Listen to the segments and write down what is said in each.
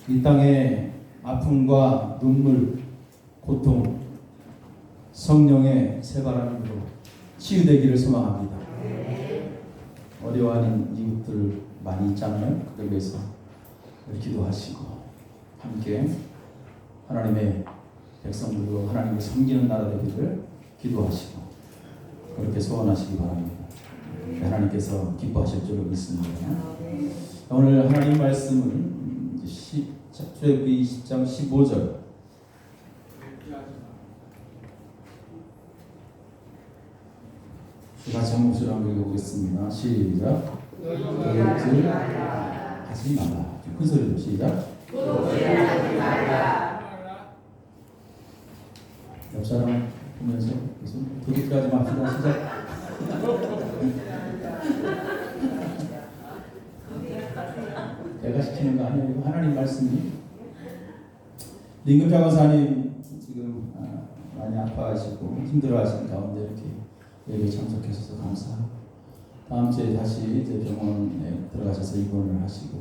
이 땅의 아픔과 눈물, 고통, 성령의 새바람으로 치유되기를 소망합니다. 어려워하는 이웃들 많이 있잖아요. 그걸 위해서 기도하시고 함께 하나님의 백성들로 하나님을 섬기는 나라 되기를 기도하시고 그렇게 소원하시기 바랍니다. 하나님께서 기뻐하실 줄로 믿습니다. 오늘 하나님 말씀은 출애굽기 20장 15절 같이 한 목소리로 한번 읽어보겠습니다. 시작. 도둑질 하지 말라. 큰 소리로 시작. 도둑질 하지 말라. 옆 사람 보면서 계속 도둑질 하지 맙시다. 시작. 내가 시키는 거 아니에요. 이거 하나님 말씀이. 임금 장관사님 지금 많이 아파하시고 힘들어하시는 가운데 이렇게 예배 참석해 주셔서 감사하고 다음 주에 다시 이제 병원에 들어가셔서 입원을 하시고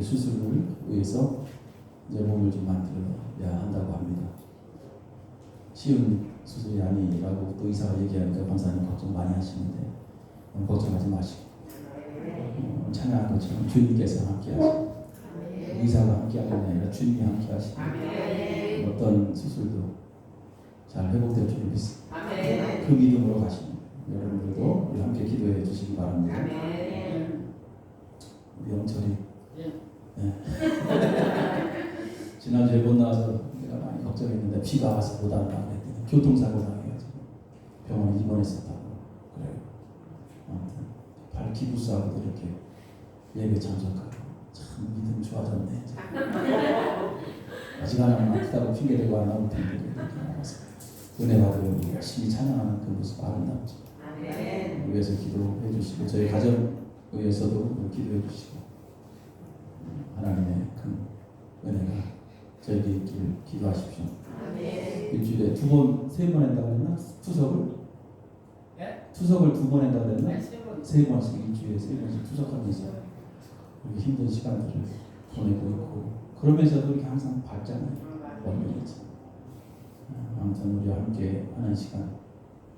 수술을 위해서 이제 몸을 좀 만들어야 한다고 합니다. 쉬운 수술이 아니라고 또 의사가 얘기하니까 권사님 걱정 많이 하시는데 걱정하지 마시고 찬양한 것처럼 주님께서 함께 하시고 의사가 함께 하는 게 아니라 주님이 함께 하시고 어떤 수술도 잘 회복될 줄 믿습니다. 그 믿음으로 가시는 여러분들도 우리 함께 기도해 주시기 바랍니다. 우리 영철이 지난주에 못 나와서 내가 많이 걱정했는데 비가 와서 못 왔다고 했더니 교통사고 당해가지고 병원에 입원했었다고 그래요. 아무튼 발 기부스하고도 이렇게 예배 참석하고 참 믿음 좋아졌네. 아직 하나는 아프다고 핑계대고 안 나올 텐데 이렇게 나와서 은혜 받으려 열심히 찬양하는 그 모습 아름답죠. 위해서 기도해 주시고 저희 가정 위해서도 기도해 주시고 하나님의 큰 은혜가 저에게 있기를 기도하십시오. 일주일에 세 번 한다고 했나? 투석을? 투석을 2번 한다고 했나? 3번씩 일주일에 3번씩 투석하면서 이렇게 힘든 시간들을 보내고 있고 그러면서도 이렇게 항상 밝잖아요. 원명이죠. 아무튼 우리와 함께 하는 시간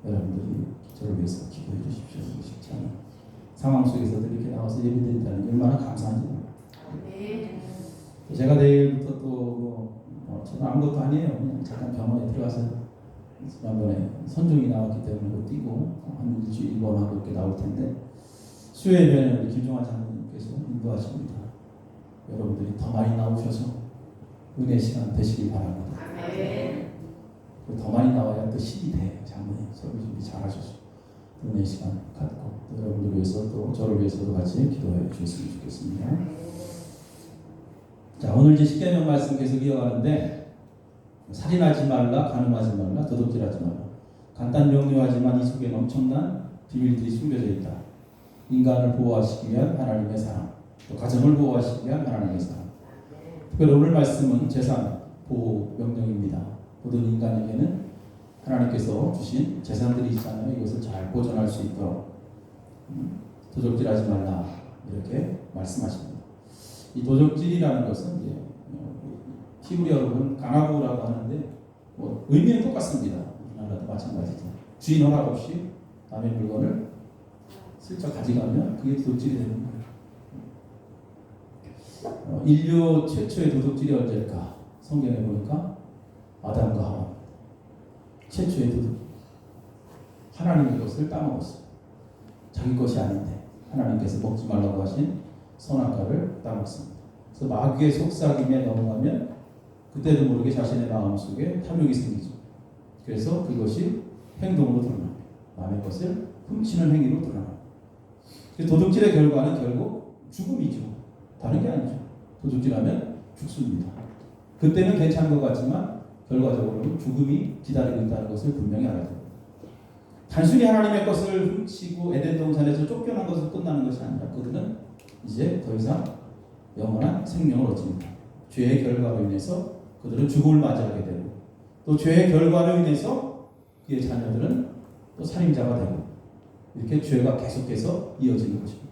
여러분들이 저를 위해서 기도해 주십시오. 쉽지 않은 상황 속에서도 이렇게 나와서 예배드린다는 게 얼마나 감사한지. 제가 내일부터 또 저는 아무것도 아니에요. 그냥 잠깐 병원에 들어가서 지난번에 선종이 나왔기 때문에 뛰고 한 일주일 입원하고 이렇게 나올 텐데 수요일에는 김종환 장로님께서 인도하십니다. 여러분들이 더 많이 나오셔서 은혜 시간 되시길 바랍니다. 더 많이 나와야 또 힘이 돼. 장로님 설교 준비 잘하셔서 은혜 시간 갖고 여러분들 위해서 또 저를 위해서도 같이 기도해 주셨으면 좋겠습니다. 자, 오늘 이제 십계명 말씀 계속 이어가는데 살인하지 말라, 간음하지 말라, 도둑질하지 말라. 간단 명료하지만 이 속에는 엄청난 비밀들이 숨겨져 있다. 인간을 보호하시기 위한 하나님의 사랑, 또 가정을 보호하시기 위한 하나님의 사랑. 특별히 오늘 말씀은 재산 보호 명령입니다. 모든 인간에게는 하나님께서 주신 재산들이 있잖아요. 이것을 잘 보존할 수 있도록 도둑질하지 말라 이렇게 말씀하십니다. 이 도둑질이라는 것은 이제 히브리어로는 가나부라고 하는데 의미는 똑같습니다. 우리나라도 마찬가지죠. 주인 허락 없이 남의 물건을 슬쩍 가져가면 그게 도둑질이 되는 거예요. 인류 최초의 도둑질이 언제일까? 성경에 보니까 아담과 하와 최초의 도둑. 하나님의 것을 따먹었어요. 자기 것이 아닌데 하나님께서 먹지 말라고 하신 선악과를 따먹습니다. 그래서 마귀의 속삭임에 넘어가면 그때도 모르게 자신의 마음속에 탐욕이 생기죠. 그래서 그것이 행동으로 드러납니다. 남의 것을 훔치는 행위로 드러납니다. 도둑질의 결과는 결국 죽음이죠. 다른 게 아니죠. 도둑질하면 죽습니다. 그때는 괜찮은 것 같지만 결과적으로는 죽음이 기다리고 있다는 것을 분명히 알아야 됩니다. 단순히 하나님의 것을 훔치고 에덴 동산에서 쫓겨난 것으로 끝나는 것이 아니라 그들은 이제 더 이상 영원한 생명을 얻습니다. 죄의 결과로 인해서 그들은 죽음을 맞이하게 되고 또 죄의 결과로 인해서 그의 자녀들은 또 살인자가 되고 이렇게 죄가 계속해서 이어지는 것입니다.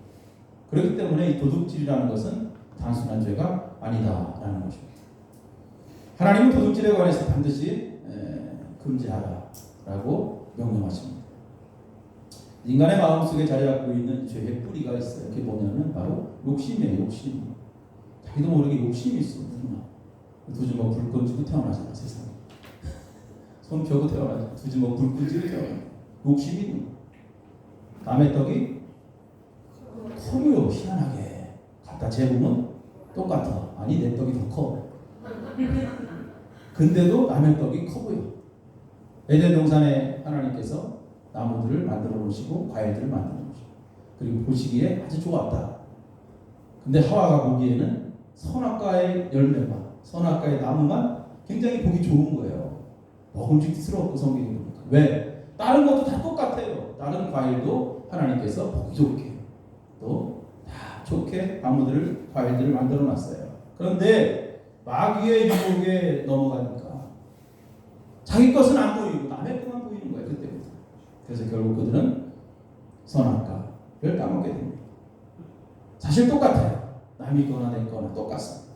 그렇기 때문에 이 도둑질이라는 것은 단순한 죄가 아니다라는 것입니다. 하나님은 도둑질에 관해서 반드시 금지하라라고 명령하십니다. 인간의 마음속에 자리 잡고 있는 죄의 뿌리가 있어요. 그게 뭐냐면 바로 욕심이에요. 욕심. 자기도 모르게 욕심이 있어. 두주먹 불 끈지고 태어나잖아, 세상에. 손 펴고 태어나잖아. 두주먹 불 끈지고 태어나. 욕심이 있는 거야. 남의 떡이 커요. 희한하게. 갖다 재보면 똑같아. 아니, 내 떡이 더 커. 근데도 남의 떡이 커 보여. 에덴 동산에 하나님께서 나무들을 만들어 놓으시고 과일들을 만들어 놓으시고 그리고 보시기에 아주 좋았다. 근데 하와가 보기에는 선악과의 열매만, 선악과의 나무만 굉장히 보기 좋은 거예요. 먹음직스럽고 성경이 보니까. 왜? 다른 것도 다 똑같아요. 다른 과일도 하나님께서 보기 좋게 또 다 좋게 나무들을 과일들을 만들어 놨어요. 그런데 마귀의 유혹에 넘어가니까 자기 것은 안 보이고 남의 것만 보이는 거예요. 그때부터. 그래서 결국 그들은 선악과를 따먹게 됩니다. 사실 똑같아요. 남이 거나 내 거나 똑같습니다.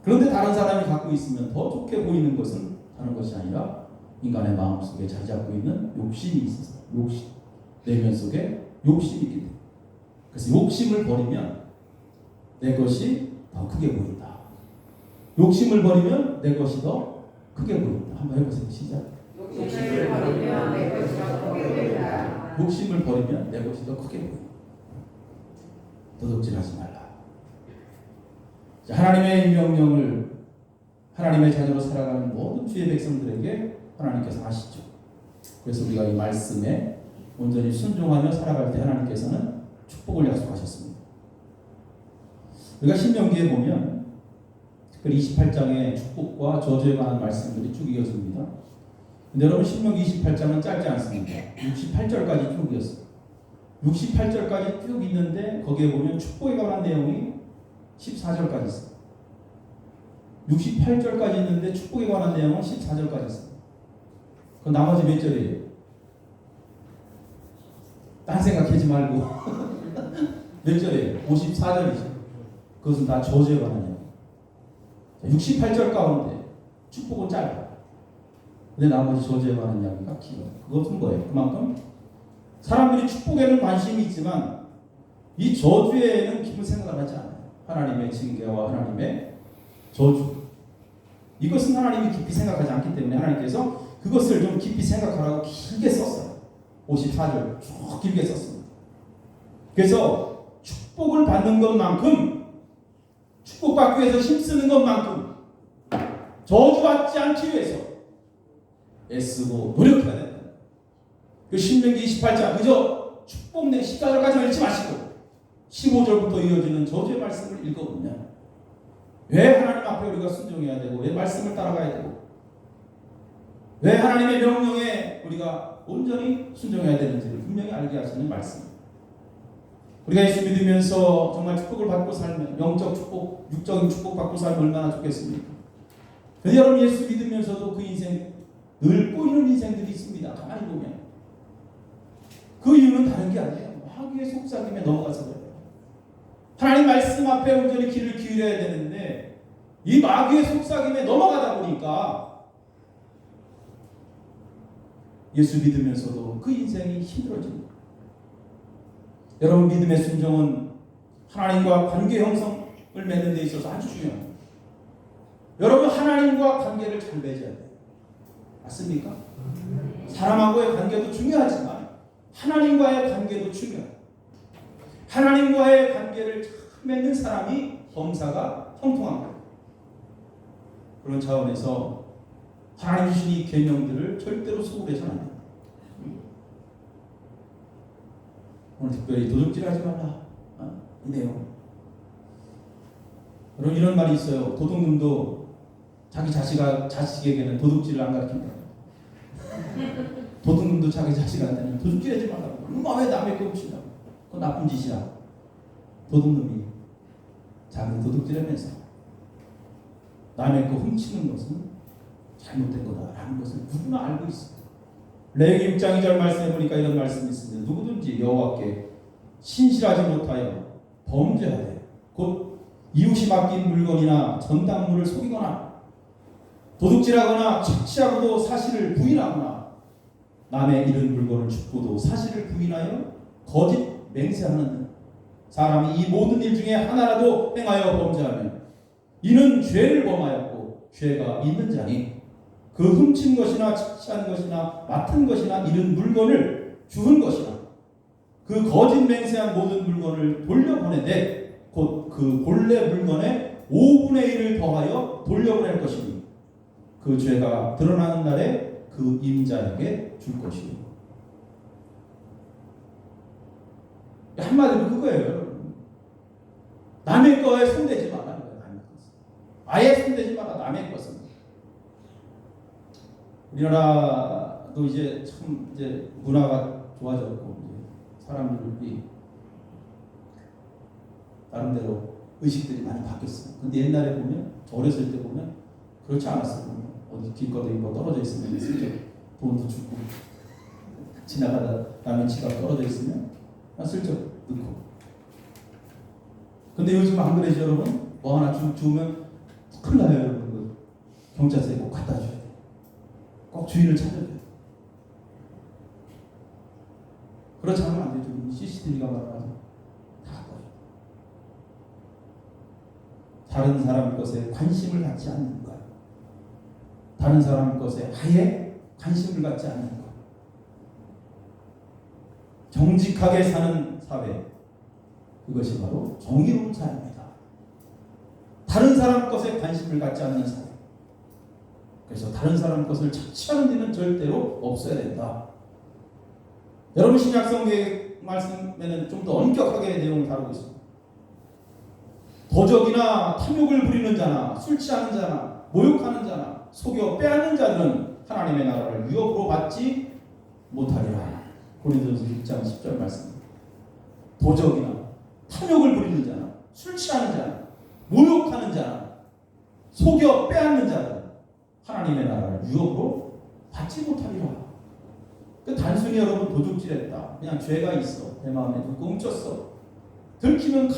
그런데 다른 사람이 갖고 있으면 더 좋게 보이는 것은 다른 것이 아니라 인간의 마음속에 자리 잡고 있는 욕심이 있어서 욕심, 내면 속에 욕심이 있기 때문에. 그래서 욕심을 버리면 내 것이 더 크게 보인다. 욕심을 버리면 내 것이 더 크게 보인다. 한번 해보세요. 시작. 욕심을 버리면 내 것이 더 크게 보인다. 욕심을 버리면 내 것이 더 크게 보인다. 도둑질하지 말라. 자, 하나님의 명령을 하나님의 자녀로 살아가는 모든 주의 백성들에게 하나님께서 하시죠. 그래서 우리가 이 말씀에 온전히 순종하며 살아갈 때 하나님께서는 축복을 약속하셨습니다. 우리가 신명기에 보면 특별히 28장의 축복과 저주에 관한 말씀들이 쭉 이어집니다. 근데 여러분 신명기 28장은 짧지 않습니다. 68절까지 쭉 이었어요. 68절까지 쭉 있는데 거기에 보면 축복에 관한 내용이 14절까지 있어요. 68절까지 있는데 축복에 관한 내용은 14절까지 있어요. 그 나머지 몇 절이에요? 딴 생각하지 말고 몇 절이에요? 54절이죠. 그것은 다 저주에 관한 내용. 68절 가운데 축복은 짧아요. 근데 나머지 저주에 관한 이야기가 길어요. 그것은 뭐예요? 그만큼 사람들이 축복에는 관심이 있지만 이 저주에는 깊은 생각을 하지 않아요. 하나님의 징계와 하나님의 저주. 이것은 하나님이 깊이 생각하지 않기 때문에 하나님께서 그것을 좀 깊이 생각하라고 길게 썼어요. 54절 쭉 길게 썼습니다. 그래서 축복을 받는 것만큼 축복받기 위해서 힘쓰는 것만큼 저주받지 않기 위해서 애쓰고 노력해야 된다. 그 신명기 28장 그저 축복 내 14절까지만 읽지 마시고 15절부터 이어지는 저주의 말씀을 읽어보면 왜 하나님 앞에 우리가 순종해야 되고 왜 말씀을 따라가야 되고 왜 하나님의 명령에 우리가 온전히 순종해야 되는지를 분명히 알게 하시는 말씀입니다. 우리가 예수 믿으면서 정말 축복을 받고 살면 영적 축복, 육적인 축복 받고 살면 얼마나 좋겠습니까? 그런데 여러분 예수 믿으면서도 그 인생 늘 꼬이는 인생들이 있습니다. 가만히 보면 그 이유는 다른 게 아니에요. 마귀의 속삭임에 넘어가서 그래요. 하나님 말씀 앞에 온전히 귀를 기울여야 되는데 이 마귀의 속삭임에 넘어가다 보니까 예수 믿으면서도 그 인생이 힘들어집니다. 여러분 믿음의 순종은 하나님과 관계 형성을 맺는 데 있어서 아주 중요합니다. 여러분 하나님과 관계를 잘 맺어야 돼요. 맞습니까? 사람하고의 관계도 중요하지만 하나님과의 관계도 중요해요. 하나님과의 관계를 잘 맺는 사람이 범사가 형통한 거예요. 그런 차원에서 하나님 주신 이 계명들을 절대로 소홀해서는 안 됩니다. 오늘 특별히 도둑질하지 말라. 이 내용. 여러분 이런 말이 있어요. 도둑놈도 자기 자식에게는 도둑질을 안 가르친다. 도둑놈도 자기 자식한테는 도둑질하지 말라고. 누가 왜 남의 거 훔친다고. 그건 나쁜 짓이야. 도둑놈이 자기 도둑질하면서 남의 거 훔치는 것은 잘못된 거다라는 것을 누구나 알고 있습니다. 레위기 6장 2절 말씀해 보니까 이런 말씀이 있습니다. 누구든지 여호와께 신실하지 못하여 범죄하되 곧 이웃이 맡긴 물건이나 전당물을 속이거나 도둑질하거나 착취하고도 사실을 부인하거나 남의 잃은 물건을 줍고도 사실을 부인하여 거짓 맹세하는 사람이 이 모든 일 중에 하나라도 행하여 범죄하면 이는 죄를 범하였고 죄가 있는 자니 그 훔친 것이나 착취한 것이나 맡은 것이나 잃은 물건을 주운 것이나 그 거짓 맹세한 모든 물건을 돌려보내되 곧 그 본래 물건의 5분의 1을 더하여 돌려보낼 것이니 그 죄가 드러나는 날에 그 임자에게 줄 것이요. 한마디로 그거예요. 남의 거에 손대지 마라. 남의 것은. 아예 손대지 마라. 남의 것은. 우리나라도 이제 참 이제 문화가 좋아졌고 이제 사람들이 나름대로 의식들이 많이 바뀌었어요. 근데 옛날에 보면 어렸을 때 보면 그렇지 않았어요. 어디 길거리에 뭐 떨어져 있으면 슬쩍 돈도 주고 지나가다 남의 지갑 떨어져 있으면 슬쩍 넣고. 근데 요즘 안 그러죠, 여러분? 뭐 하나 주면 큰일 나요, 여러분. 경찰서에 꼭 갖다 줘야 돼. 꼭 주인을 찾아야 돼. 그렇지 않으면 안 되죠. CCTV가 말하죠. 다 꺼져. 다른 사람 것에 관심을 갖지 않는 것. 다른 사람 것에 아예 관심을 갖지 않는 것. 정직하게 사는 사회. 그것이 바로 정의로운 삶입니다. 다른 사람 것에 관심을 갖지 않는 사회. 그래서 다른 사람 것을 착취하는 일은 절대로 없어야 된다. 여러분 신약성경 말씀에는 좀 더 엄격하게 내용을 다루고 있습니다. 도적이나 탐욕을 부리는 자나 술 취하는 자나 모욕하는 자나 속여 빼앗는 자들은 하나님의 나라를 유업으로 받지 못하리라. 고린도전서 6장 10절 말씀입니다. 도적이나 탐욕을 부리는 자나 술 취하는 자나 모욕하는 자나 속여 빼앗는 자들은 하나님의 나라를 유업으로 받지 못하리라. 그 단순히 여러분 도둑질했다. 그냥 죄가 있어. 내 마음에 누구 훔쳤어. 들키면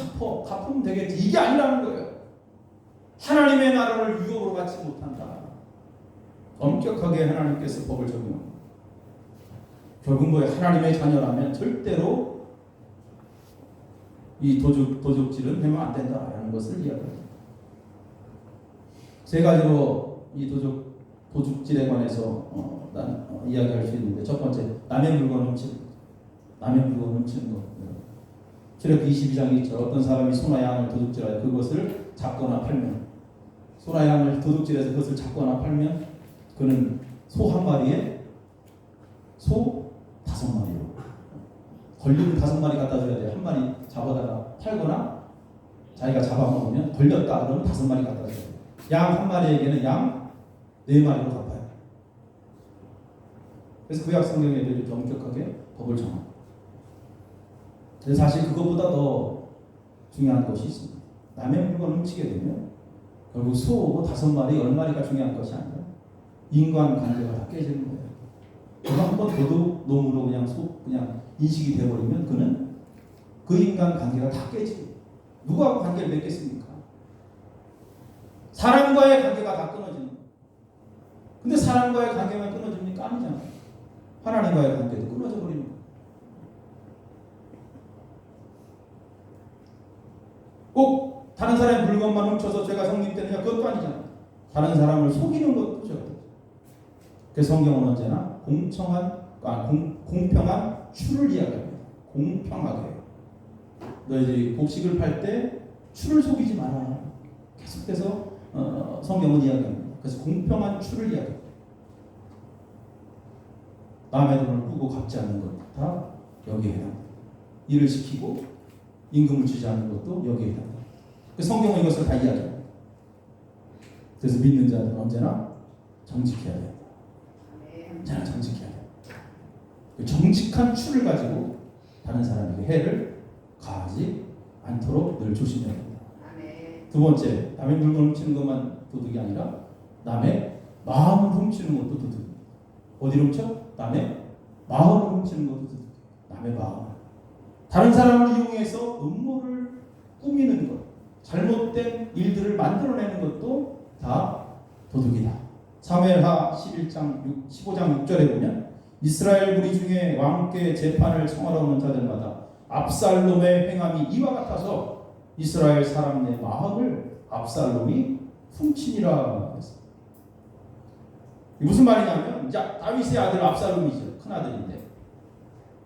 갚으면 되겠지. 이게 아니라는 거예요. 하나님의 나라를 유업으로 받지 못한다. 엄격하게 하나님께서 법을 적용합니다. 결국 뭐에 하나님의 자녀라면 절대로 이 도둑질은 하면 안 된다라는 것을 이야기합니다. 세 가지로 이 도둑질에 관해서 이야기할 수 있는데 첫 번째 남의 물건 훔치는 것. 남의 물건 훔치는 것. 출애굽 22장에 있죠. 어떤 사람이 소나 양을 도둑질하여 그것을 잡거나 팔면 소나 양을 도둑질해서 그것을 잡거나 팔면 그는 소 한 마리에 소 5마리로 걸리면 5마리 갖다 줘야 돼. 한 마리 잡아다가 팔거나 자기가 잡아먹으면 걸렸다 그러면 5마리 갖다 줘야 돼. 양 한 마리에게는 양 4마리로 갚아요. 그래서 구약 성경에도 이렇게 엄격하게 법을 정합니다. 그래서 사실 그것보다 더 중요한 것이 있습니다. 남의 물건을 훔치게 되면 결국 소 5마리, 10마리가 중요한 것이 아니라 인간관계가 다 깨지는 거예요. 그가 한번 도둑놈으로 그냥 인식이 되어버리면 그는 그 인간관계가 다 깨지고 누구하고 관계를 맺겠습니까? 사람과의 관계가 다 끊어지는 거예요. 근데 사람과의 관계만 끊어집니까? 아니잖아요. 하나님과의 관계도 끊어져 버리는 거예요. 꼭 다른 사람의 물건만 훔쳐서 죄가 성립되느냐? 그것도 아니잖아요. 다른 사람을 속이는 것도 죄가. 그 성경은 언제나 공평한 추를 이야기합니다. 공평하게. 너희들이 곡식을 팔 때 추를 속이지 마라. 계속해서 성경은 이야기합니다. 그래서 공평한 추를 이야기합니다. 남의 돈을 꾸고 갚지 않는 것 다 여기에 해당합니다. 일을 시키고 임금을 주지 않는 것도 여기에 해당합니다. 그 성경은 이것을 다 이야기합니다. 그래서 믿는 자는 언제나 정직해야 돼요. 언제나 정직해야 돼요. 그 정직한 추를 가지고 다른 사람에게 해를 가하지 않도록 늘 조심해야 됩니다. 두 번째, 남의 물건 훔치는 것만 도둑이 아니라 남의 마음을 훔치는 것도 도둑입니다. 어디를 훔쳐? 남의 마음을 훔치는 것도 도둑이에요. 남의 마음. 다른 사람을 이용해서 음모를 꾸미는 것, 잘못된 일들을 만들어내는 것도 다 도둑이다. 사무엘하 15장 6절에 보면 이스라엘 무리 중에 왕께 재판을 청하러 오는 자들마다 압살롬의 행함이 이와 같아서 이스라엘 사람의 마음을 압살롬이 훔치니라 했습니다. 무슨 말이냐면 다윗의 아들 압살롬이죠. 큰 아들인데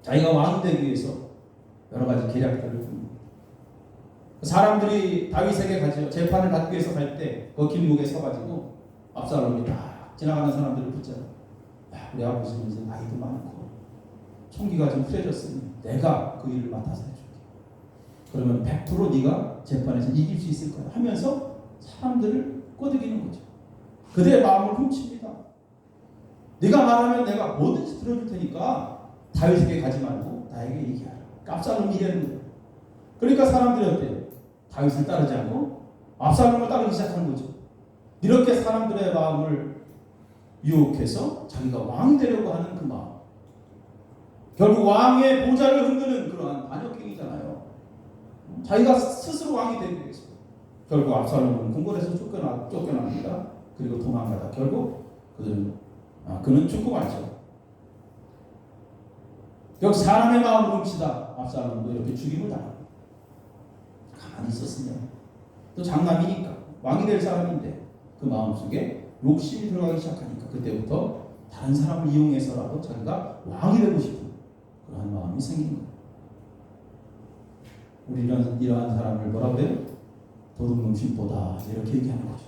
자기가 왕이 되기 위해서 여러 가지 계략들을 봅니다. 사람들이 다윗에게 가죠. 재판을 받기 위해서 갈 때 그 길목에 서가지고 압살롬이 다 지나가는 사람들을 붙잡아. 우리 아버지는 이제 나이도 많고 총기가 좀 후해졌으니 내가 그 일을 맡아서 해줄게. 그러면 100% 네가 재판에서 이길 수 있을 거야 하면서 사람들을 꼬드기는 거죠. 그들의 마음을 훔칩니다. 네가 말하면 내가 뭐든지 들어줄 테니까 다윗에게 가지 말고 나에게 얘기하라. 압살롬이 이래는 거예요. 그러니까 사람들이 어때요? 다윗을 따르지 않고 압살롬을 따르기 시작하는 거죠. 이렇게 사람들의 마음을 유혹해서 자기가 왕이 되려고 하는 그 마음. 결국 왕의 보좌를 흔드는 그러한 반역행위잖아요. 자기가 스스로 왕이 되기 위해서. 결국 압살롬은 궁궐에서 쫓겨납니다. 그리고 도망가다 결국 그는 죽고 말죠. 결국 사람의 마음을 훔치다 압살롬도 이렇게 죽임을 당합니다. 가만히 있었으면 또 장남이니까 왕이 될 사람인데 그 마음속에 욕심이 들어가기 시작하니까 그때부터 다른 사람을 이용해서라도 자기가 왕이 되고 싶은 그러한 마음이 생긴 거예요. 우리는 이러한 사람을 뭐라 그래요? 도둑놈 심보다 이렇게 얘기하는 거죠.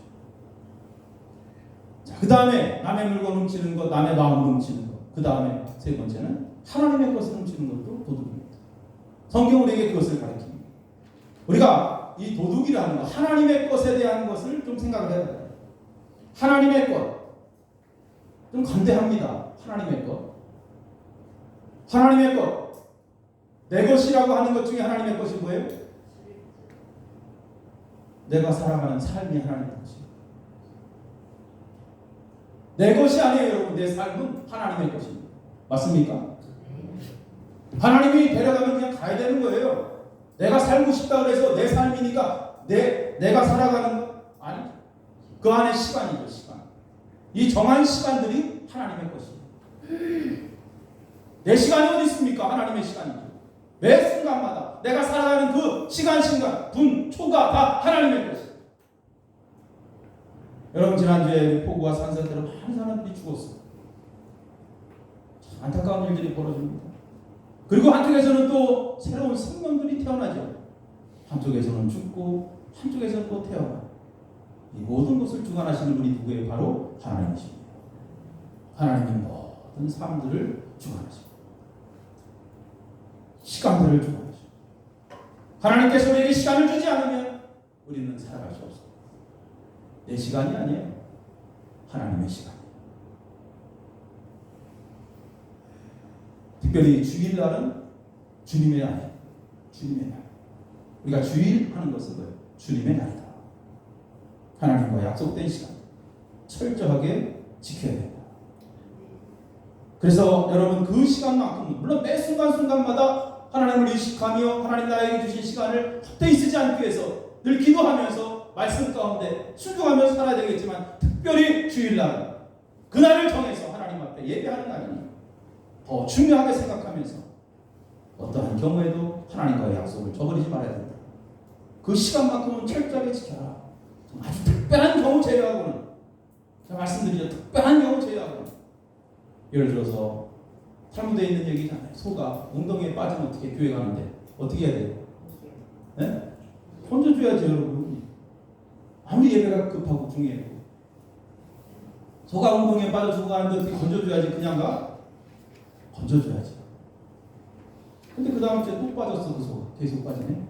자, 그 다음에 남의 물건 훔치는 것, 남의 마음을 훔치는 것. 그 다음에 세 번째는 하나님의 것을 훔치는 것도 도둑입니다. 성경은 우리에게 그것을 가르칩니다. 우리가 이 도둑이라는 것, 하나님의 것에 대한 것을 좀 생각을 해야 돼요. 하나님의 것. 좀 관대합니다. 하나님의 것. 하나님의 것. 내 것이라고 하는 것 중에 하나님의 것이 뭐예요? 내가 살아가는 삶이 하나님의 것이에요. 내 것이 아니에요, 여러분. 내 삶은 하나님의 것입니다. 맞습니까? 하나님이 데려가면 그냥 가야 되는 거예요. 내가 살고 싶다 그래서 내 삶이니까 내가 살아가는 것 아니죠. 그 안에 시간이죠, 시간. 이 정한 시간들이 하나님의 것입니다. 내 시간이 어디 있습니까? 하나님의 시간이죠. 매 순간마다 내가 살아가는 그 시간, 분, 초가 다 하나님의 것입니다. 여러분 지난주에 폭우와 산사태로 많은 사람들이 죽었어요. 참 안타까운 일들이 벌어집니다. 그리고 한쪽에서는 또 새로운 생명들이 태어나죠. 한쪽에서는 죽고 한쪽에서는 또 태어나. 이 모든 것을 주관하시는 분이 누구예요? 바로 하나님이십니다. 하나님은 모든 삶들을 주관하십니다. 시간들을 주관하십니다. 하나님께서 우리에게 시간을 주지 않으면 우리는 살아갈 수 없습니다. 내 시간이 아니에요. 하나님의 시간이에요. 특별히 주일날은 주님의 날이에요. 주님의 날. 우리가 주일 하는 것은 뭐예요? 주님의 날이다. 하나님과 약속된 시간 철저하게 지켜야 된다. 그래서 여러분 그 시간만큼 물론 매 순간순간마다 하나님을 의식하며 하나님 나에게 주신 시간을 헛되이 쓰지 않기 위해서 늘 기도하면서 말씀 가운데 순종하며 살아야 되겠지만 특별히 주일날 그날을 정해서 하나님 앞에 예배하는 날이니 더 중요하게 생각하면서 어떠한 경우에도 하나님과의 약속을 저버리지 말아야 된다. 그 시간만큼은 철저하게 지켜라. 아주 특별한 경우 제외하고는 제가 말씀드리죠. 특별한 경우 제외하고는 예를 들어서 탈무드에 있는 얘기잖아요. 소가 웅덩이에 빠지면 어떻게 교회 가는데 어떻게 해야 돼요? 네? 건져줘야지 여러분. 아무리 예배가 급하고 중요해도 소가 웅덩이에 빠져 죽어가는데 어떻게 건져줘야지 그냥 가? 건져줘야지. 근데 그 다음 주에 또 빠졌어. 그 소가 계속 빠지네.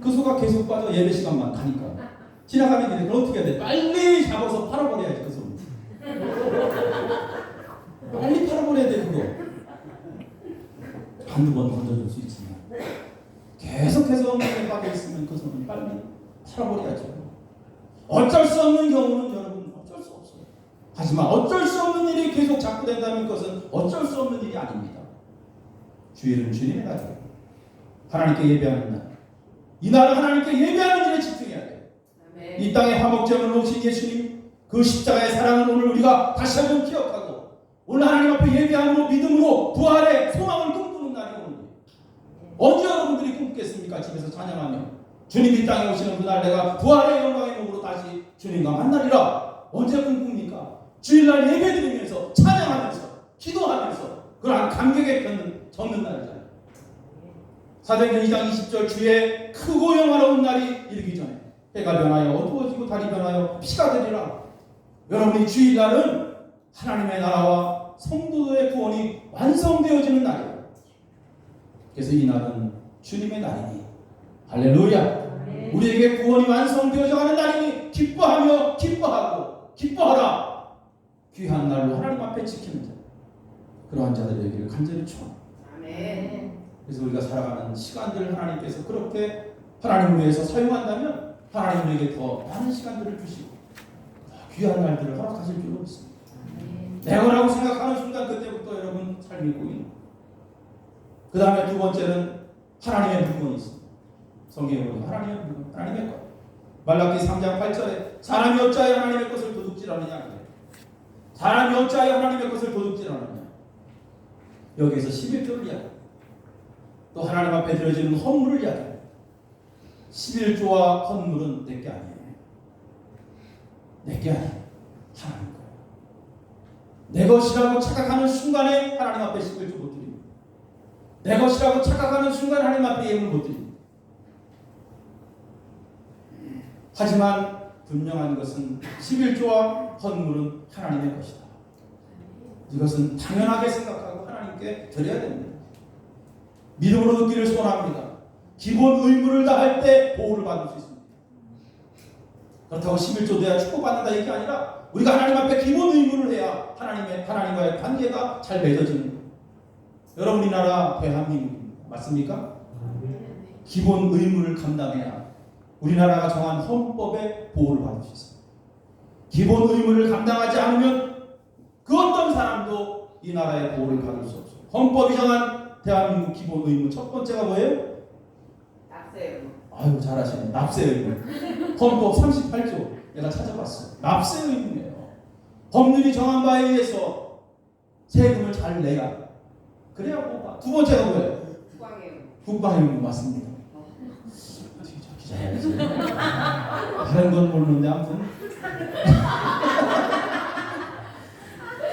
그 소가 계속 빠져 예배 시간만 가니까 지나가는 길에 그걸 어떻게 해야 돼? 빨리 잡아서 팔아버려야지 그 소. 빨리 팔아버려야 돼 그거. 한두 번 건져줄 수 있지만 계속해서 엉덩이에 빠져있으면 그 소는 빨리 팔아버려야죠. 어쩔 수 없는 경우는 여러분 어쩔 수 없어요. 하지만 어쩔 수 없는 일이 계속 자꾸 된다는 것은 어쩔 수 없는 일이 아닙니다. 주일은 주님의 날이에요. 하나님께 예배하는 날. 이 날은 하나님께 예배하는 일에 집중해야 돼요. 이 땅에 화목제물을 놓으신 예수님, 그 십자가의 사랑을 오늘 우리가 다시 한번 기억하고 오늘 하나님 앞에 예배함으로 믿음으로 부활의 소망을 꿈꾸는 날이 오늘. 언제 여러분들이 꿈꾸겠습니까? 집에서 찬양하며 주님 이 땅에 오시는 그날 내가 부활의 영광의 몸으로 다시 주님과 만나리라. 언제 꿈꿉니까? 주일날 예배드리면서 찬양하면서 기도하면서 그러한 감격에 젖는 날이잖아요. 사도행전 2장 20절 주의 크고 영화로운 날이 이르기 전에 해가 변하여 어두워지고 달이 변하여 피가 되리라. 여러분이 주일날은 하나님의 나라와 성도의 구원이 완성되어지는 날이에요. 그래서 이 날은 주님의 날이니 할렐루야. 우리에게 구원이 완성되어져 가는 날이니 기뻐하며 기뻐하고 기뻐하라. 귀한 날로 하나님 앞에 지키는 자, 그러한 자들이 되기를 간절히 축원합니다. 그래서 우리가 살아가는 시간들을 하나님께서 그렇게 하나님을 위해서 사용한다면 하나님 우리에게 더 많은 시간들을 주시고 귀한 날들을 허락하실 줄로 믿습니다. 내 거라고 생각하는 순간 그때부터 여러분 삶이 보이는. 그 다음에 두 번째는 하나님의 물건이 있습니다. 성경에 보면 하나님의 물건, 하나님의 것. 말라기 3장 8절에 사람이 어찌하여 하나님의 것을 도둑질하느냐. 사람이 어찌하여 하나님의 것을 도둑질하느냐. 여기에서 11조를 이야기합니다. 또 하나님 앞에 드려지는 헌물을 이야기합니다. 11조와 헌물은 내게 아니에요. 내게 아니에요. 하나님 거예요. 내 것이라고 착각하는 순간에 하나님 앞에 11조 못 드립니다. 내 것이라고 착각하는 순간 하나님 앞에 예물 못 드립니다. 하지만 분명한 것은 11조와 헌물은 하나님의 것이다. 이것은 당연하게 생각하고 하나님께 드려야 됩니다. 믿음으로 듣기를 소원합니다. 기본 의무를 다할 때 보호를 받을 수 있습니다. 그렇다고 11조 돼야 축복받는다 얘기 아니라 우리가 하나님 앞에 기본 의무를 해야 하나님과의 관계가 잘 맺어지는 거예요. 여러분 우리나라 대한민국입니다. 맞습니까? 기본 의무를 감당해야 우리나라가 정한 헌법의 보호를 받을 수 있습니다. 기본 의무를 감당하지 않으면 그 어떤 사람도 이 나라의 보호를 받을 수 없어요. 헌법이 정한 대한민국 기본 의무 첫 번째가 뭐예요? 납세. 아유 잘하시네. 납세 의무. 헌법 38조 내가 찾아봤어요. 납세 의무예요. 법률이 정한 바에 의해서 세금을 잘 내야. 그래야 뭐가. 두 번째가 뭐예요? 국방의 의무 맞습니다. 기자야지. 다른 건 모르는데 아무튼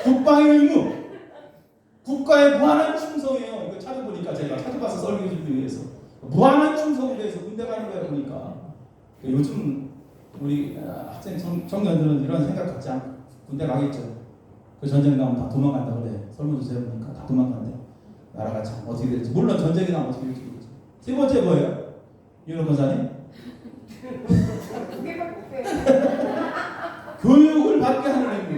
국방의 의무. 국가의 무한한 충성이에요. 이거 찾아보니까 제가 찾아봐서 설교해주기 위해서 무한한 충성에 대해서 군대 가는 거예요. 보니까 요즘 우리 학생 청년들은 이런 생각 갖지 않고 군대 가겠죠. 그 전쟁 나면 다 도망간다 그래. 설문조사해 보니까 다 도망간대. 나라가 참 어떻게 될지. 물론 전쟁이 나면 어떻게 될지 모르죠. 세 번째 뭐예요? 윤호 권사님? 교육을 받게 하는 의무.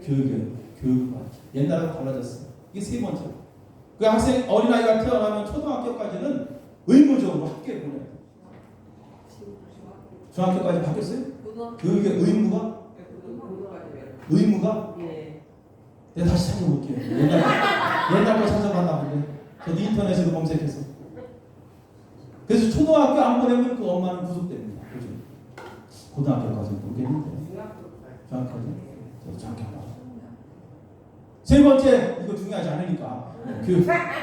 교육을 받게. 옛날하고 달라졌어요. 이게 세 번째. 그 학생 어린아이가 태어나면 초등학교까지는 의무적으로 학교에 보내야 돼요. 중학교까지 바뀌었어요? 교육의 의무가? 의무가? 내가 다시 찾아볼게요. 옛날 거 찾아봤나 본데. 저도 인터넷으로 검색해서. 그래서 초등학교 안 보내면 그 엄마는 구속됩니다. 그죠? 고등학교까지는 모르겠는데. 중학교까지? 저도 중학교 안 봐. 세 번째, 이거 중요하지 않으니까.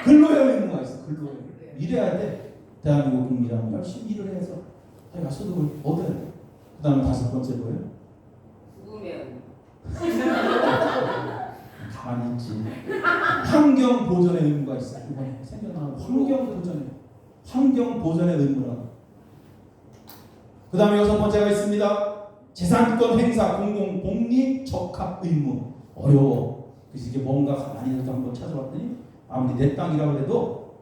근로의 의무가 있어. 근로의. 일해야 돼. 대한민국 국민이라면 열심히 일을 해서 자기가 소득을 얻어야 돼. 그 다음에 다섯 번째 뭐예요? 죽으면. 가만히 있지. 환경 보존의 의무가 있어. 이번에 생겨나는 환경 보존의 의무라고. 그 다음에 여섯 번째가 있습니다. 재산권 행사 공공 복리 적합 의무. 어려워. 그래서 이게 뭔가 가만히 있어서 한번 찾아봤더니 아무리 내 땅이라고 해도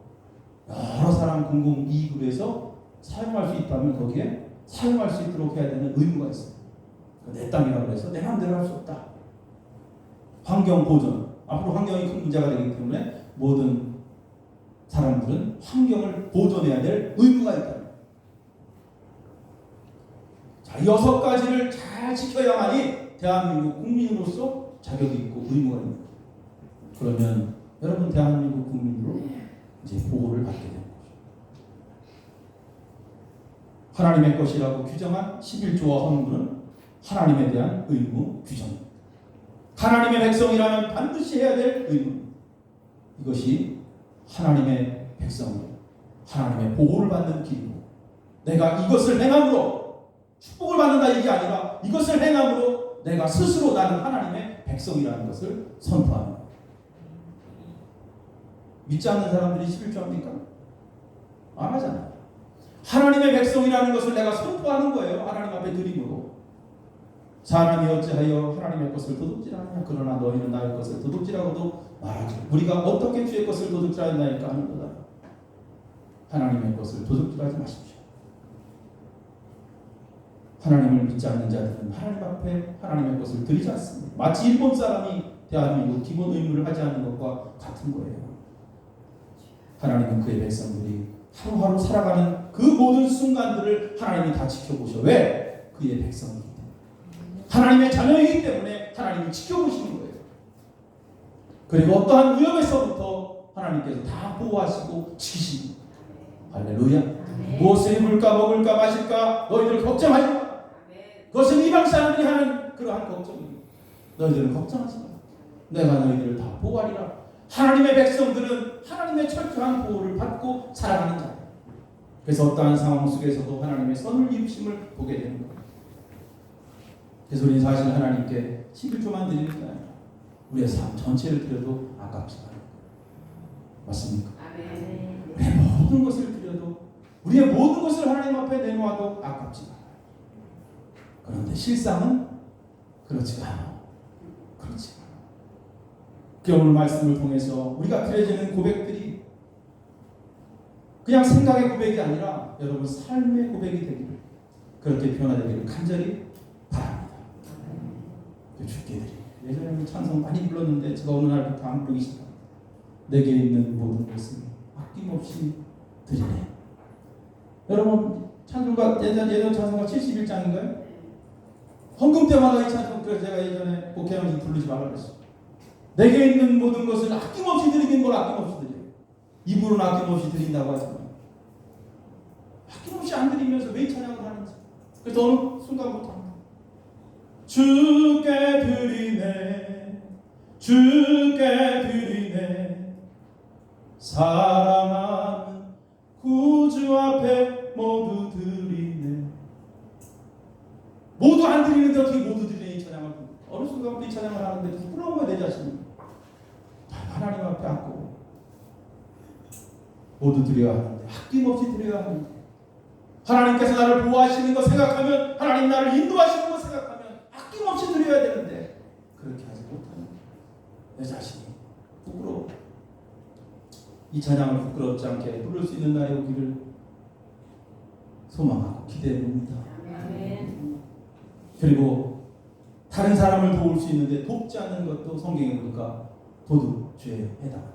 여러 사람 공공 이익으로 해서 사용할 수 있다면 거기에 사용할 수 있도록 해야 되는 의무가 있어요. 내 땅이라고 해서 내 마음대로 할 수 없다. 환경 보존. 앞으로 환경이 큰 문제가 되기 때문에 모든 사람들은 환경을 보존해야 될 의무가 있다. 자, 여섯 가지를 잘 지켜야만이 대한민국 국민으로서 자격이 있고 의무가 있는 거예요. 그러면 여러분 대한민국 국민으로 이제 보호를 받게 되는 거죠. 하나님의 것이라고 규정한 11조와 헌금은 하나님에 대한 의무 규정입니다. 하나님의 백성이라면 반드시 해야 될 의무. 이것이 하나님의 백성이 하나님의 보호를 받는 길이고, 내가 이것을 행함으로 축복을 받는다 이게 아니라 이것을 행함으로 내가 스스로 나는 하나님의 백성이라는 것을 선포하는 거예요. 믿지 않는 사람들이 11조 합니까? 안 하잖아요. 하나님의 백성이라는 것을 내가 선포하는 거예요. 하나님 앞에 드림으로. 사람이 어찌하여 하나님의 것을 도둑질하느냐, 그러나 너희는 나의 것을 도둑질하고도 말하지. 우리가 어떻게 주의 것을 도둑질하였나이까 하는 거다. 하나님의 것을 도둑질하지 마십시오. 하나님을 믿지 않는 자들은 하나님 앞에 하나님의 것을 드리지 않습니다. 마치 일본 사람이 대한민국 기본 의무를 하지 않는 것과 같은 거예요. 하나님은 그의 백성들이 하루하루 살아가는 그 모든 순간들을 하나님이 다 지켜보셔. 왜? 그의 백성이기 때문에. 하나님의 자녀이기 때문에 하나님이 지켜보시는 거예요. 그리고 어떠한 위험에서부터 하나님께서 다 보호하시고 지키십니다. 할렐루야. 무엇을 입을까 먹을까 마실까 너희들 걱정하지 마. 그것은 이방 사람들이 하는 그러한 걱정입니다. 너희들은 걱정하지 마. 내가 너희들을 다 보호하리라. 하나님의 백성들은 하나님의 철저한 보호를 받고 살아가는 자예요. 그래서 어떠한 상황 속에서도 하나님의 선을 이루심을 보게 되는 거예요. 그래서 우리는 사실 하나님께 11조만 드리는 게 아니라 우리의 삶 전체를 드려도 아깝지 않아요. 맞습니까? 우리의 모든 것을 드려도, 우리의 모든 것을 하나님 앞에 내놓아도 아깝지 않아요. 그런데 실상은 그렇지가 않아요. 그렇지 않아요. 오늘 말씀을 통해서 우리가 드려지는 고백들이 그냥 생각의 고백이 아니라 여러분 삶의 고백이 되기를, 그렇게 변화되기를 간절히 바랍니다. 주께 드립니다. 예전에 찬송 많이 불렀는데 제가 어느 날부터 안 부르기 시작합니다. 내게 있는 모든 것을 아낌없이 드리네. 여러분 찬송가 예전 찬송가 71장인가요? 헌금 때마다 이 찬송, 그래서 제가 예전에 목회하면서 부르지 말라고 그랬어요. 내게 있는 모든 것을 아낌없이 드리긴 뭘 아낌없이 드려요. 입으로는 아낌없이 드린다고 하지만 아낌없이 안 드리면서 왜 찬양을 하는지. 그래서 어느 순간부터 주께 드리네, 주께 드리네, 사랑하는 구주 앞에 모두 드리네. 모두 안 드리는데 어떻게 모두 드리네 이 찬양을. 어느 순간부터 이 찬양을 하는데 부끄러운 거야 내 자신이. 하나님 앞에 앉고 모두 드려야 하는데, 아낌없이 드려야 하는데, 하나님께서 나를 보호하시는 거 생각하면, 하나님 나를 인도하시는 거 생각하면 아낌없이 드려야 되는데 그렇게 하지 못하는 내 자신이 부끄러워. 이 찬양을 부끄럽지 않게 부를 수 있는 날이 오기를 소망하고 기대해봅니다. 그리고 다른 사람을 도울 수 있는데 돕지 않는 것도 성경에 보니까 도둑죄에 해당한다.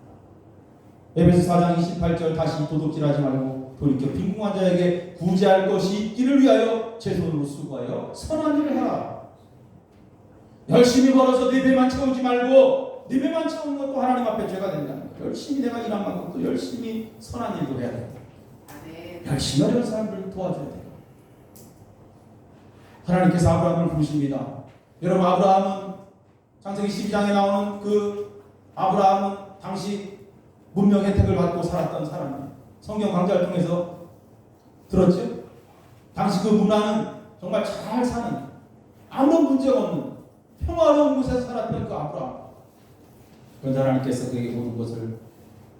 에베소 4장 28절 다시 도둑질하지 말고 돌이켜 빈궁한 자에게 구제할 것이 있기를 위하여 제 손으로 수고하여 선한 일을 하라. 열심히 벌어서 네 배만 채우지 말고, 네 배만 채우는 것도 하나님 앞에 죄가 된다는 거예요. 열심히 내가 일한 만큼 또 열심히 선한 일도 해야 된다. 열심히 어려운 사람들을 도와줘야 돼요. 하나님께서 아브라함을 부르십니다. 여러분 아브라함은 창세기 12장에 나오는 그 아브라함은 당시 문명 혜택을 받고 살았던 사람이에요. 성경 강좌를 통해서 들었죠? 당시 그 문화는 정말 잘 사는, 아무런 문제가 없는 평화로운 곳에서 살았던 그 아브라함. 그런데 하나님께서 그에게 모든 것을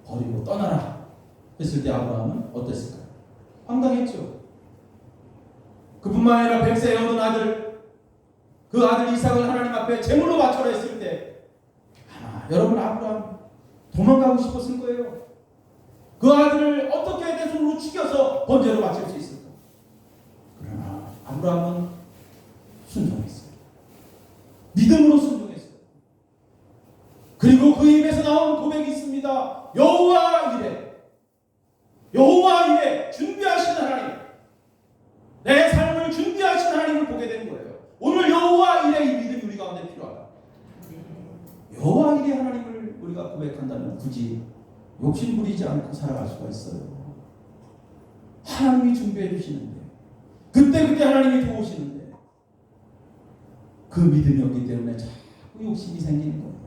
버리고 떠나라 했을 때 아브라함은 어땠을까요? 황당했죠. 그뿐만 아니라 백세에 얻은 아들, 그 아들 이삭을 하나님 앞에 제물로 바쳐라 했을 때 아마 여러분 아브라함 도망가고 싶었을 거예요. 그 아들을 어떻게 내 손으로 죽여서 번제로 바칠 수 있을까? 그러나 아브라함은 순종했어요. 믿음으로 순종했어요. 그리고 그 입에서 나온 고백이 있습니다. 여호와 이레, 여호와 이레, 준비하신 하나님, 내 삶을 준비하신 하나님을 보게 된 거예요. 오늘 여호와 이레의 믿음이 우리 가운데 필요하다. 여호와 이레 하나님을 우리가 고백한다면 굳이 욕심 부리지 않고 살아갈 수가 있어요. 하나님이 준비해 주시는데 그때 하나님이 도우시는데 그 믿음이 없기 때문에 자꾸 욕심이 생기는 거예요.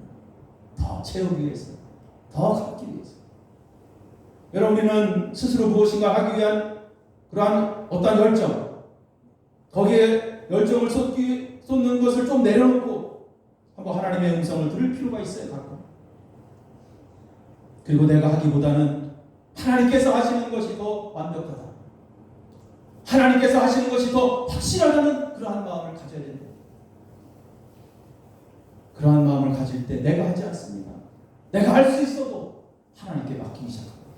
더 채우기 위해서, 더 갖기 위해서. 여러분, 우리는 스스로 무엇인가 하기 위한 그러한 어떤 열정, 거기에 열정을 쏟는 것을 좀 내려놓고 한번 하나님의 음성을 들을 필요가 있어요. 가끔. 그리고 내가 하기보다는 하나님께서 하시는 것이 더 완벽하다, 하나님께서 하시는 것이 더 확실하다는 그러한 마음을 가져야 된다. 그러한 마음을 가질 때 내가 하지 않습니다. 내가 할 수 있어도 하나님께 맡기기 시작합니다.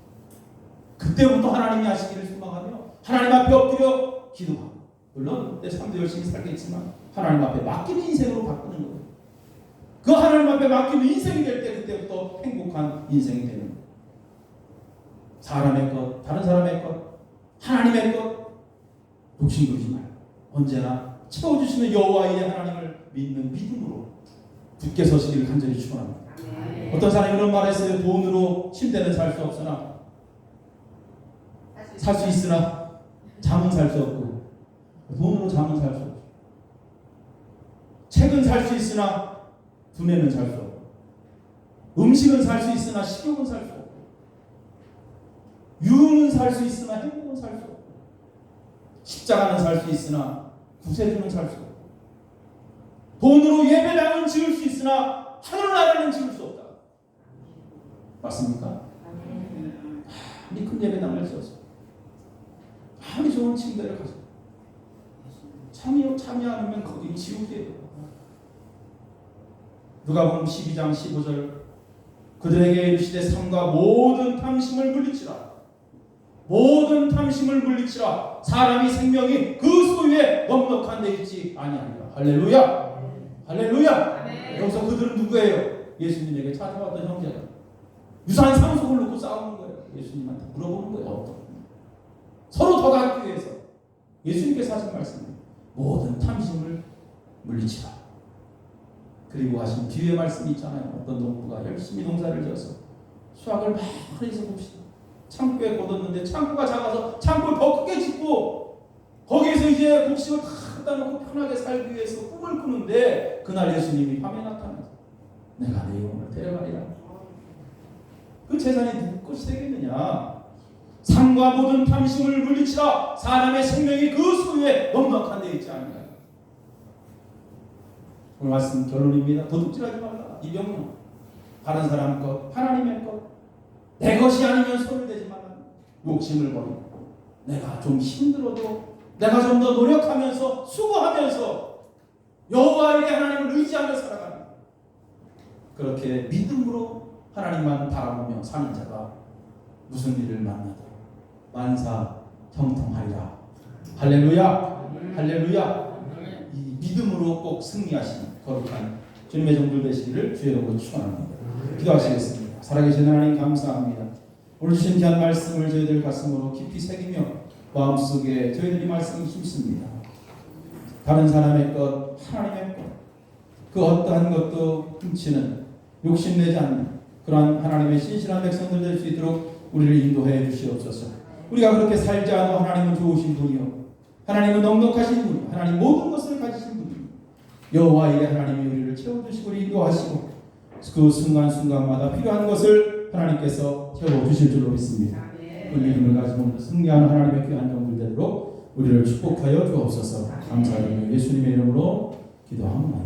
그때부터 하나님이 하시기를 소망하며 하나님 앞에 엎드려 기도하고, 물론 내 삶도 열심히 살겠지만 하나님 앞에 맡기는 인생으로 바꾸는 거예요. 그 하나님 앞에 맡기는 인생이 될 때 그때부터 행복한 인생이 되는 거예요. 사람의 것, 다른 사람의 것, 하나님의 것 욕심 부리지 말고 언제나 채워주시는 여호와의 하나님을 믿는 믿음으로 굳게 서시기를 간절히 축원합니다. 어떤 사람이 이런 말을 했어요. 돈으로 침대는 살 수 없으나 살 수 있으나 잠은 살 수 없고, 돈으로 잠은 살 수 없고, 책은 살 수 있으나 두뇌는 살 수 없고, 음식은 살 수 있으나 식욕은 살 수 없고, 유흥은 살 수 있으나 행복은 살 수 없고, 십자가는 살 수 있으나 구세주는 살 수 없고, 돈으로 예배당은 지을 수 있으나 하늘나라는 지을 수 없다. 맞습니까? 아무리 큰 예배당을 지어서, 아무리 좋은 침대를 가서 참여 않으면 거기 지옥이에요. 누가복음 12장 15절, 그들에게 이르시되 삼가 모든 탐심을 물리치라. 모든 탐심을 물리치라. 사람이 생명이 그 소유에 넉넉한 데 있지 아니하리라. 할렐루야. 할렐루야. 여기서 그들은 누구예요? 예수님에게 찾아왔던 형제가 유사한 상속을 놓고 싸우는 거예요. 예수님한테 물어보는 거예요. 어떤 서로 더 갖기 위해서 예수님께서 하신 말씀이에요. 모든 탐심을 물리치라. 그리고 하신 뒤에 말씀이 있잖아요. 어떤 농부가 열심히 농사를 지어서 수확을 많이 해서 봅시다. 창고에 걷었는데 창고가 작아서 창고를 더 크게 짓고 거기에서 이제 곡식을 다 갖다 놓고 편하게 살기 위해서 꿈을 꾸는데 그날 예수님이 밤에 나타나서 내가 내 영혼을 데려가리라. 그 재산이 누구 것이 되겠느냐? 삶과 모든 탐심을 물리치라. 사람의 생명이 그 소유에 넉넉한 데 있지 않느냐. 오늘 말씀 결론입니다. 도둑질하지 말라. 이 명령. 다른 사람 것, 하나님의 것, 내 것이 아니면 소유되지 말라. 욕심을 버리고 내가 좀 힘들어도 내가 좀 더 노력하면서 수고하면서 여호와에게 하나님을 의지하며 살아가는, 그렇게 믿음으로 하나님만 바라보며 사는 자가 무슨 일을 만나도 만사 형통하리라. 할렐루야. 할렐루야. 이 믿음으로 꼭 승리하시는 거룩한 주님의 종들 되시기를 주의 이름으로 축원합니다. 기도하시겠습니다. 살아계신 하나님 감사합니다. 오늘 주신 귀한 말씀을 저희들 가슴으로 깊이 새기며 마음속에 저희들이 말씀을 심습니다. 다른 사람의 것, 하나님의 것, 그 어떠한 것도 훔치는, 욕심내지 않는 그러한 하나님의 신실한 백성들 될 수 있도록 우리를 인도해 주시옵소서. 우리가 그렇게 살지 않아 하나님은 좋으신 분이요, 하나님은 넉넉하신 분이요, 하나님 모든 것을 가지신 분이요, 여호와에게 하나님이 우리를 채워주시고 인도하시고 그 순간순간마다 필요한 것을 하나님께서 채워주실 줄로 믿습니다. 그 믿음을 가지고 승리하는 하나님의 귀한 종들 되도록 우리를 축복하여 주옵소서. 감사드리며 예수님의 이름으로 기도합니다.